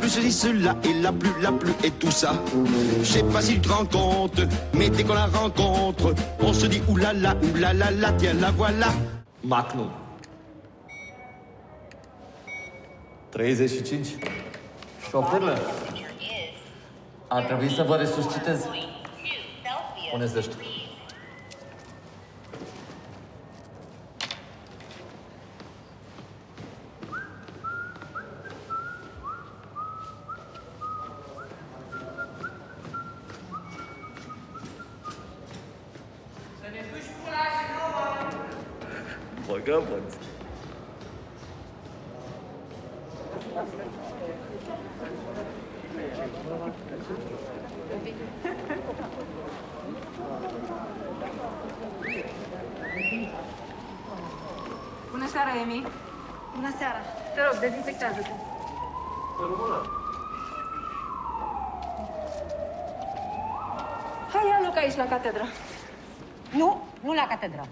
plus ceci, cela, et la plus, et tout ça. Je sais pas si tu te rends compte, mais dès qu'on la rencontre, on se dit oulala, tiens la voilà. Magnum. 35. Șopârlă. Ar trebui să vă resuscitez. Puneți de ăștia. Să ne duci pula și nouă! Băgă, băți. Bună seara, Emi. Bună seara. Te rog, dezinfectează-te. Hai, ia loc aici, la catedră. Nu la catedră.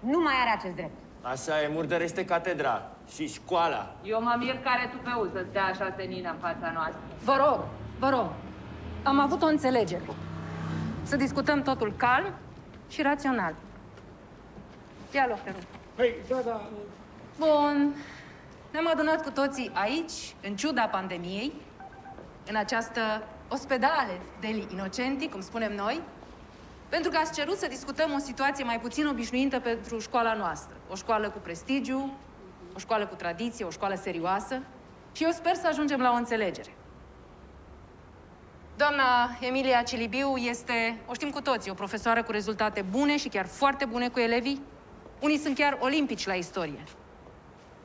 Nu mai are acest drept. Așa e, murdărește catedra și școala. Eu mă mir care tu pe uz să stea așa senină în fața noastră. Vă rog. Am avut o înțelegere. Să discutăm totul calm și rațional. Ia loc, te rog. Păi, da. Bun. Ne-am adunat cu toții aici, în ciuda pandemiei, în această ospedale degli innocenti, cum spunem noi, pentru că ați cerut să discutăm o situație mai puțin obișnuită pentru școala noastră. O școală cu prestigiu, o școală cu tradiție, o școală serioasă. Și eu sper să ajungem la o înțelegere. Doamna Emilia Cilibiu este, o știm cu toții, o profesoară cu rezultate bune și chiar foarte bune cu elevii. Unii sunt chiar olimpici la istorie.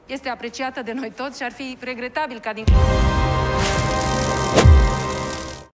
Este apreciată de noi toți și ar fi regretabil ca din...